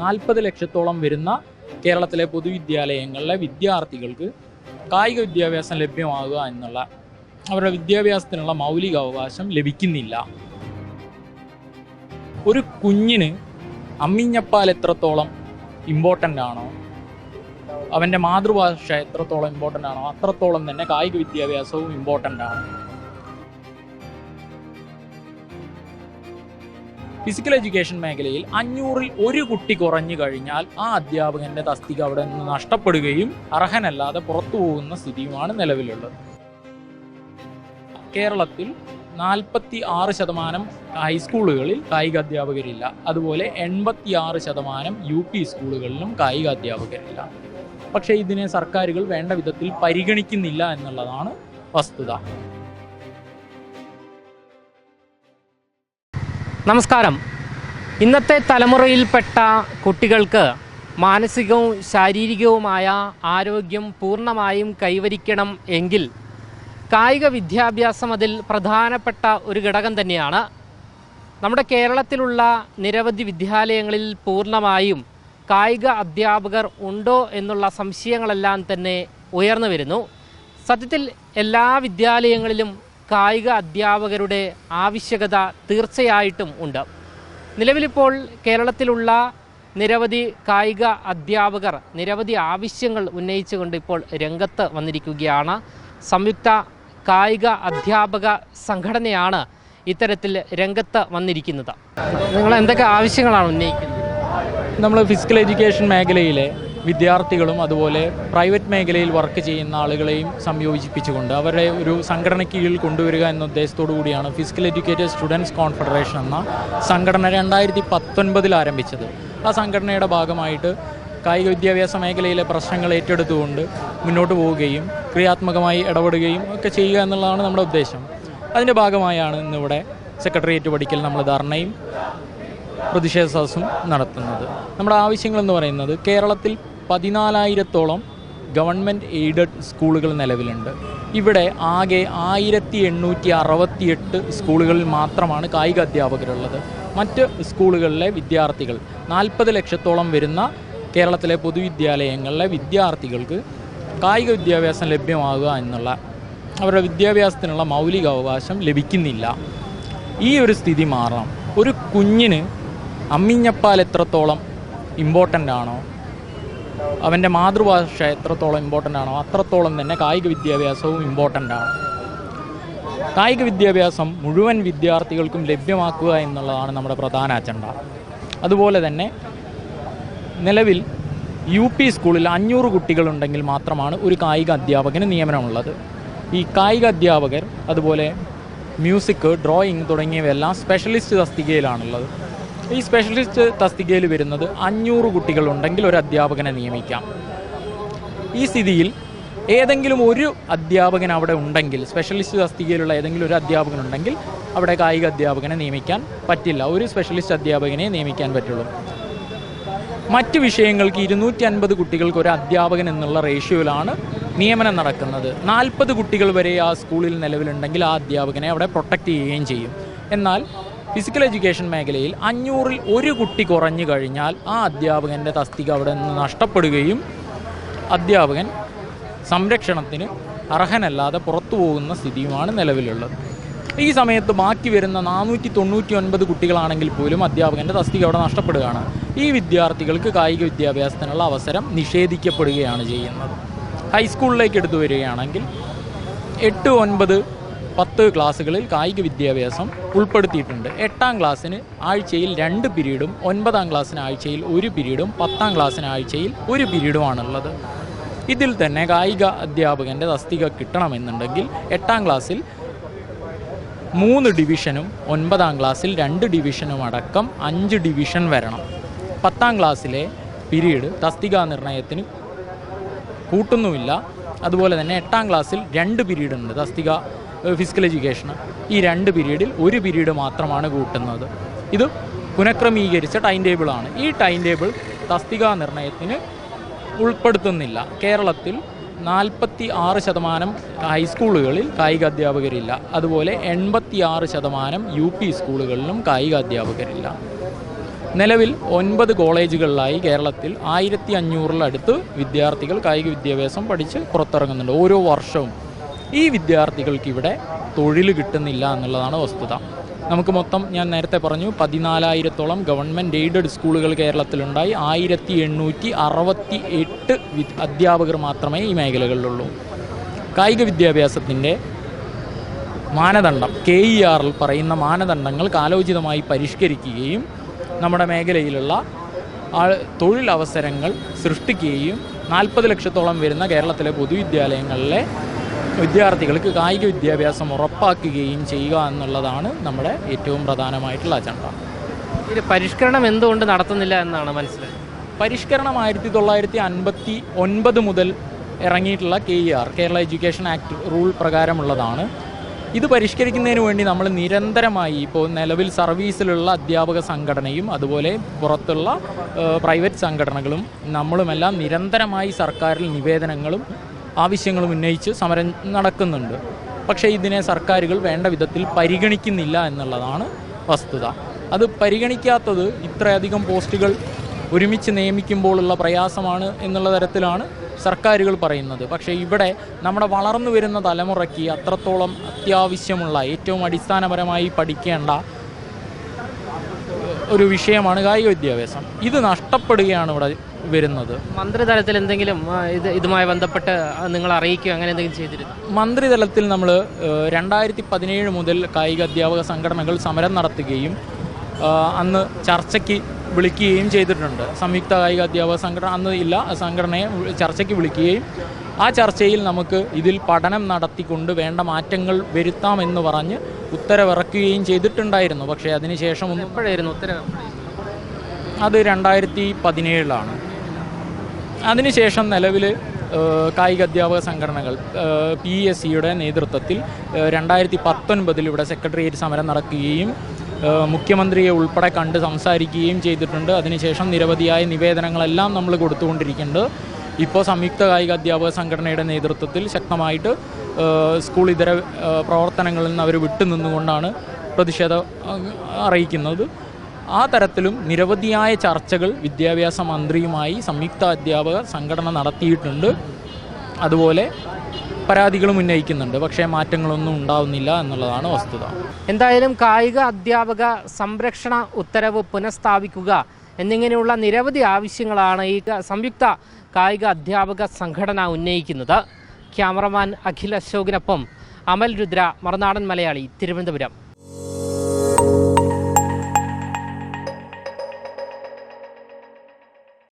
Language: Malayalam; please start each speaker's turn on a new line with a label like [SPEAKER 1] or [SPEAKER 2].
[SPEAKER 1] 40 ലക്ഷത്തോളം വരുന്ന കേരളത്തിലെ പൊതുവിദ്യാലയങ്ങളിലെ വിദ്യാർത്ഥികൾക്ക് കായിക വിദ്യാഭ്യാസം ലഭ്യമാകുക എന്നുള്ള അവരുടെ വിദ്യാഭ്യാസത്തിനുള്ള മൗലിക അവകാശം ലഭിക്കുന്നില്ല. ഒരു കുഞ്ഞിന് അമ്മിഞ്ഞപ്പാൽ എത്രത്തോളം ഇമ്പോർട്ടൻ്റ് ആണോ, അവൻ്റെ മാതൃഭാഷ എത്രത്തോളം ഇമ്പോർട്ടൻ്റ് ആണോ, അത്രത്തോളം തന്നെ കായിക വിദ്യാഭ്യാസവും ഇമ്പോർട്ടൻ്റ് ആണ്. ഫിസിക്കൽ എഡ്യൂക്കേഷൻ മേഖലയിൽ 500-ൽ 1 കുട്ടി കുറഞ്ഞു കഴിഞ്ഞാൽ ആ അധ്യാപകൻ്റെ തസ്തിക അവിടെ നിന്ന് നഷ്ടപ്പെടുകയും അർഹനല്ലാതെ പുറത്തു പോകുന്ന സ്ഥിതിയുമാണ് നിലവിലുള്ളത്. കേരളത്തിൽ 46% ഹൈസ്കൂളുകളിൽ കായിക അധ്യാപകരില്ല. അതുപോലെ 86% UP സ്കൂളുകളിലും കായിക അധ്യാപകരില്ല. പക്ഷേ ഇതിനെ സർക്കാരുകൾ വേണ്ട വിധത്തിൽ പരിഗണിക്കുന്നില്ല എന്നുള്ളതാണ് വസ്തുത.
[SPEAKER 2] നമസ്കാരം. ഇന്നത്തെ തലമുറയിൽപ്പെട്ട കുട്ടികൾക്ക് മാനസികവും ശാരീരികവുമായ ആരോഗ്യം പൂർണ്ണമായും കൈവരിക്കണം എങ്കിൽ കായിക വിദ്യാഭ്യാസം അതിൽ പ്രധാനപ്പെട്ട ഒരു ഘടകം തന്നെയാണ്. നമ്മുടെ കേരളത്തിലുള്ള നിരവധി വിദ്യാലയങ്ങളിൽ പൂർണ്ണമായും കായിക അധ്യാപകർ ഉണ്ടോ എന്നുള്ള സംശയങ്ങളെല്ലാം തന്നെ ഉയർന്നു വരുന്നു. സത്യത്തിൽ എല്ലാ വിദ്യാലയങ്ങളിലും കായിക അധ്യാപകരുടെ ആവശ്യകത തീർച്ചയായിട്ടും ഉണ്ട്. നിലവിലിപ്പോൾ കേരളത്തിലുള്ള നിരവധി കായിക അധ്യാപകർ നിരവധി ആവശ്യങ്ങൾ ഉന്നയിച്ചുകൊണ്ട് ഇപ്പോൾ രംഗത്ത് വന്നിരിക്കുകയാണ്. സംയുക്ത കായിക അധ്യാപക സംഘടനയാണ് ഇത്തരത്തിൽ രംഗത്ത് വന്നിരിക്കുന്നത്. നിങ്ങൾ എന്തൊക്കെ ആവശ്യങ്ങളാണ് ഉന്നയിക്കുന്നത്?
[SPEAKER 1] നമ്മൾ ഫിസിക്കൽ എഡ്യൂക്കേഷൻ മേഖലയിലെ വിദ്യാർത്ഥികളും അതുപോലെ പ്രൈവറ്റ് മേഖലയിൽ വർക്ക് ചെയ്യുന്ന ആളുകളെയും സംയോജിപ്പിച്ചുകൊണ്ട് അവരുടെ ഒരു സംഘടനയ്ക്ക് കീഴിൽ കൊണ്ടുവരിക എന്ന ഉദ്ദേശത്തോടു കൂടിയാണ് ഫിസിക്കൽ എഡ്യൂക്കേറ്റഡ് സ്റ്റുഡൻസ് കോൺഫെഡറേഷൻ എന്ന സംഘടന 2019 ആരംഭിച്ചത്. ആ സംഘടനയുടെ ഭാഗമായിട്ട് കായിക വിദ്യാഭ്യാസ മേഖലയിലെ പ്രശ്നങ്ങൾ ഏറ്റെടുത്തുകൊണ്ട് മുന്നോട്ട് പോവുകയും ക്രിയാത്മകമായി ഇടപെടുകയും ഒക്കെ ചെയ്യുക എന്നുള്ളതാണ് നമ്മുടെ ഉദ്ദേശം. അതിൻ്റെ ഭാഗമായാണ് ഇന്നിവിടെ സെക്രട്ടേറിയറ്റ് പടിക്കൽ നമ്മൾ ധർണയും പ്രതിഷേധ സദസ്സും നടത്തുന്നത്. നമ്മുടെ ആവശ്യങ്ങളെന്ന് പറയുന്നത് കേരളത്തിൽ 14,000-ഓളം ഗവൺമെൻറ് എയ്ഡഡ് സ്കൂളുകൾ നിലവിലുണ്ട്. ഇവിടെ ആകെ 1,868 സ്കൂളുകളിൽ മാത്രമാണ് കായിക അധ്യാപകരുള്ളത്. മറ്റ് സ്കൂളുകളിലെ വിദ്യാർത്ഥികൾ 40 ലക്ഷത്തോളം വരുന്ന കേരളത്തിലെ പൊതുവിദ്യാലയങ്ങളിലെ വിദ്യാർത്ഥികൾക്ക് കായിക വിദ്യാഭ്യാസം ലഭ്യമാകുക എന്നുള്ള അവരുടെ വിദ്യാഭ്യാസത്തിനുള്ള മൗലിക അവകാശം ലഭിക്കുന്നില്ല. ഈ ഒരു സ്ഥിതി മാറണം. ഒരു കുഞ്ഞിന് അമ്മിഞ്ഞപ്പാൽ എത്രത്തോളം ഇമ്പോർട്ടൻ്റ് ആണോ, അവൻ്റെ മാതൃഭാഷ എത്രത്തോളം ഇമ്പോർട്ടൻ്റ് ആണോ, അത്രത്തോളം തന്നെ കായിക വിദ്യാഭ്യാസവും ഇമ്പോർട്ടൻ്റ് ആണ്. കായിക വിദ്യാഭ്യാസം മുഴുവൻ വിദ്യാർത്ഥികൾക്കും ലഭ്യമാക്കുക എന്നുള്ളതാണ് നമ്മുടെ പ്രധാന അജണ്ട. അതുപോലെ തന്നെ നിലവിൽ UP സ്കൂളിൽ 500 കുട്ടികളുണ്ടെങ്കിൽ മാത്രമാണ് ഒരു കായിക അധ്യാപകന് നിയമനമുള്ളത്. ഈ കായിക അധ്യാപകർ അതുപോലെ മ്യൂസിക്, ഡ്രോയിങ് തുടങ്ങിയവയെല്ലാം സ്പെഷ്യലിസ്റ്റ് തസ്തികയിലാണുള്ളത്. ഈ സ്പെഷ്യലിസ്റ്റ് തസ്തികയിൽ വരുന്നത് 500 കുട്ടികളുണ്ടെങ്കിൽ ഒരു അധ്യാപകനെ നിയമിക്കാം. ഈ സ്ഥിതിയിൽ ഏതെങ്കിലും ഒരു അധ്യാപകൻ അവിടെ ഉണ്ടെങ്കിൽ, സ്പെഷ്യലിസ്റ്റ് തസ്തികയിലുള്ള ഏതെങ്കിലും ഒരു അധ്യാപകനുണ്ടെങ്കിൽ അവിടെ കായിക അധ്യാപകനെ നിയമിക്കാൻ പറ്റില്ല. ഒരു സ്പെഷ്യലിസ്റ്റ് അധ്യാപകനെ നിയമിക്കാൻ പറ്റുള്ളൂ. മറ്റ് വിഷയങ്ങൾക്ക് 250 കുട്ടികൾക്ക് ഒരു അധ്യാപകൻ എന്നുള്ള റേഷ്യോയിലാണ് നിയമനം നടക്കുന്നത്. 40 കുട്ടികൾ വരെ ആ സ്കൂളിൽ നിലവിലുണ്ടെങ്കിൽ ആ അധ്യാപകനെ അവിടെ പ്രൊട്ടക്റ്റ് ചെയ്യുകയും ചെയ്യും. എന്നാൽ ഫിസിക്കൽ എഡ്യൂക്കേഷൻ മേഖലയിൽ 500-ൽ 1 കുട്ടി കുറഞ്ഞു കഴിഞ്ഞാൽ ആ അധ്യാപകൻ്റെ തസ്തിക അവിടെ നിന്ന് നഷ്ടപ്പെടുകയും അധ്യാപകൻ സംരക്ഷണത്തിന് അർഹനല്ലാതെ പുറത്തു പോകുന്ന സ്ഥിതിയുമാണ് നിലവിലുള്ളത്. ഈ സമയത്ത് ബാക്കി വരുന്ന 499 കുട്ടികളാണെങ്കിൽ പോലും അധ്യാപകൻ്റെ തസ്തിക അവിടെ നഷ്ടപ്പെടുകയാണ്. ഈ വിദ്യാർത്ഥികൾക്ക് കായിക വിദ്യാഭ്യാസത്തിനുള്ള അവസരം നിഷേധിക്കപ്പെടുകയാണ് ചെയ്യുന്നത്. ഹൈസ്കൂളിലേക്ക് എടുത്തു വരികയാണെങ്കിൽ 8, 9, 10 ക്ലാസ്സുകളിൽ കായിക വിദ്യാഭ്യാസം ഉൾപ്പെടുത്തിയിട്ടുണ്ട്. 8ാം ക്ലാസ്സിന് ആഴ്ചയിൽ 2 പീരീഡും 9ാം ക്ലാസ്സിന് ആഴ്ചയിൽ 1 പീരീഡും 10ാം ക്ലാസ്സിന് ആഴ്ചയിൽ 1 പീരീഡുമാണുള്ളത്. ഇതിൽ തന്നെ കായിക അധ്യാപകൻ്റെ തസ്തിക കിട്ടണമെന്നുണ്ടെങ്കിൽ 8ാം ക്ലാസ്സിൽ 3 ഡിവിഷനും 9ാം ക്ലാസ്സിൽ 2 ഡിവിഷനും അടക്കം 5 ഡിവിഷൻ വരണം. 10ാം ക്ലാസ്സിലെ പീരീഡ് തസ്തികാ നിർണയത്തിന് കൂട്ടുന്നുമില്ല. അതുപോലെ തന്നെ 8ാം ക്ലാസ്സിൽ 2 പീരീഡ് ഉണ്ട് തസ്തിക ഫിസിക്കൽ എഡ്യൂക്കേഷൻ. ഈ 2 പീരീഡിൽ 1 പീരീഡ് മാത്രമാണ് കൂട്ടുന്നത്. ഇത് പുനഃക്രമീകരിച്ച ടൈം ടേബിളാണ്. ഈ ടൈം ടേബിൾ തസ്തികാ നിർണയത്തിന് ഉൾപ്പെടുത്തുന്നില്ല. കേരളത്തിൽ 46% ഹൈസ്കൂളുകളിൽ കായിക അധ്യാപകരില്ല. അതുപോലെ 86% UP സ്കൂളുകളിലും കായിക അധ്യാപകരില്ല. നിലവിൽ 9 കോളേജുകളിലായി കേരളത്തിൽ 1500-ലടുത്ത് വിദ്യാർത്ഥികൾ കായിക വിദ്യാഭ്യാസം പഠിച്ച് പുറത്തിറങ്ങുന്നുണ്ട് ഓരോ വർഷവും. ഈ വിദ്യാർത്ഥികൾക്ക് ഇവിടെ തൊഴിൽ കിട്ടുന്നില്ല എന്നുള്ളതാണ് വസ്തുത. നമുക്ക് മൊത്തം ഞാൻ നേരത്തെ പറഞ്ഞു 14,000-ഓളം ഗവൺമെൻറ് എയ്ഡഡ് സ്കൂളുകൾ കേരളത്തിലുണ്ടായി. 1868 അധ്യാപകർ മാത്രമേ ഈ മേഖലകളിലുള്ളൂ. കായിക വിദ്യാഭ്യാസത്തിൻ്റെ മാനദണ്ഡം KERൽ പറയുന്ന മാനദണ്ഡങ്ങൾ കാലോചിതമായി പരിഷ്കരിക്കുകയും നമ്മുടെ മേഖലയിലുള്ള തൊഴിലവസരങ്ങൾ സൃഷ്ടിക്കുകയും 40 ലക്ഷത്തോളം വരുന്ന കേരളത്തിലെ പൊതുവിദ്യാലയങ്ങളിലെ വിദ്യാർത്ഥികൾക്ക് കായിക വിദ്യാഭ്യാസം ഉറപ്പാക്കുകയും ചെയ്യുക എന്നുള്ളതാണ് നമ്മുടെ ഏറ്റവും പ്രധാനമായിട്ടുള്ള അജണ്ട.
[SPEAKER 2] ഇത് പരിഷ്കരണം എന്തുകൊണ്ട് നടത്തുന്നില്ല എന്നാണ് മനസ്സിലായത്.
[SPEAKER 1] പരിഷ്കരണം 1959 മുതൽ ഇറങ്ങിയിട്ടുള്ള KER Kerala education act rule പ്രകാരമുള്ളതാണ്. ഇത് പരിഷ്കരിക്കുന്നതിന് വേണ്ടി നമ്മൾ നിരന്തരമായി ഇപ്പോൾ നിലവിൽ സർവീസിലുള്ള അധ്യാപക സംഘടനയും അതുപോലെ പുറത്തുള്ള പ്രൈവറ്റ് സംഘടനകളും നമ്മളുമെല്ലാം നിരന്തരമായി സർക്കാരിൽ നിവേദനങ്ങളും ആവശ്യങ്ങളും ഉന്നയിച്ച് സമരം നടക്കുന്നുണ്ട്. പക്ഷേ ഇതിനെ സർക്കാരുകൾ വേണ്ട വിധത്തിൽ പരിഗണിക്കുന്നില്ല എന്നുള്ളതാണ് വസ്തുത. അത് പരിഗണിക്കാത്തത് ഇത്രയധികം പോസ്റ്റുകൾ ഒരുമിച്ച് നിയമിക്കുമ്പോഴുള്ള പ്രയാസമാണ് എന്നുള്ള തരത്തിലാണ് സർക്കാരുകൾ പറയുന്നത്. പക്ഷേ ഇവിടെ നമ്മുടെ വളർന്നു വരുന്ന തലമുറയ്ക്ക് അത്രത്തോളം അത്യാവശ്യമുള്ള ഏറ്റവും അടിസ്ഥാനപരമായി പഠിക്കേണ്ട ഒരു വിഷയമാണ് കായിക വിദ്യാഭ്യാസം. ഇത് നഷ്ടപ്പെടുകയാണ് ഇവിടെ വരുന്നത്.
[SPEAKER 2] മന്ത്രിതലത്തിൽ എന്തെങ്കിലും ഇതുമായി ബന്ധപ്പെട്ട് നിങ്ങൾ അറിയിക്കുക അങ്ങനെ എന്തെങ്കിലും ചെയ്തിരുന്നു?
[SPEAKER 1] മന്ത്രിതലത്തിൽ നമ്മൾ 2017 മുതൽ കായിക അധ്യാപക സംഘടനകൾ സമരം നടത്തുകയും അന്ന് ചർച്ചയ്ക്ക് വിളിക്കുകയും ചെയ്തിട്ടുണ്ട്. സംയുക്ത കായിക അധ്യാപക സംഘടന അന്ന് ഇല്ല, സംഘടനയെ ചർച്ചയ്ക്ക് വിളിക്കുകയും ആ ചർച്ചയിൽ നമുക്ക് ഇതിൽ പഠനം നടത്തിക്കൊണ്ട് വേണ്ട മാറ്റങ്ങൾ വരുത്താമെന്ന് പറഞ്ഞ് ഉത്തരവിറക്കുകയും ചെയ്തിട്ടുണ്ടായിരുന്നു. പക്ഷേ അതിനുശേഷം
[SPEAKER 2] എപ്പോഴായിരുന്നു ഉത്തരവ്?
[SPEAKER 1] അത് 2017 അതിനുശേഷം നിലവിൽ കായിക അധ്യാപക സംഘടനകൾ PESCയുടെ നേതൃത്വത്തിൽ 2019 ഇവിടെ സെക്രട്ടേറിയറ്റ് സമരം നടക്കുകയും മുഖ്യമന്ത്രിയെ ഉൾപ്പെടെ കണ്ട് സംസാരിക്കുകയും ചെയ്തിട്ടുണ്ട്. അതിനുശേഷം നിരവധിയായ നിവേദനങ്ങളെല്ലാം നമ്മൾ കൊടുത്തുകൊണ്ടിരിക്കുന്നുണ്ട്. ഇപ്പോൾ സംയുക്ത കായിക അധ്യാപക സംഘടനയുടെ നേതൃത്വത്തിൽ ശക്തമായിട്ട് സ്കൂൾ ഇതര പ്രവർത്തനങ്ങളിൽ നിന്ന് അവർ വിട്ടുനിന്നുകൊണ്ടാണ് പ്രതിഷേധം അറിയിക്കുന്നത്. ആ തരത്തിലും നിരവധിയായ ചർച്ചകൾ വിദ്യാഭ്യാസ മന്ത്രിയുമായി സംയുക്ത അധ്യാപക സംഘടന നടത്തിയിട്ടുണ്ട്. അതുപോലെ പരാതികളും ഉന്നയിക്കുന്നുണ്ട്. പക്ഷേ മാറ്റങ്ങളൊന്നും ഉണ്ടാവുന്നില്ല എന്നുള്ളതാണ് വസ്തുത.
[SPEAKER 2] എന്തായാലും കായിക അധ്യാപക സംരക്ഷണ ഉത്തരവ് പുനഃസ്ഥാപിക്കുക എന്നിങ്ങനെയുള്ള നിരവധി ആവശ്യങ്ങളാണ് ഈ സംയുക്ത കായിക അധ്യാപക സംഘടന ഉന്നയിക്കുന്നത്. ക്യാമറമാൻ അഖിൽ അശോകിനൊപ്പം അമൽ രുദ്ര, മറുനാടൻ മലയാളി, തിരുവനന്തപുരം.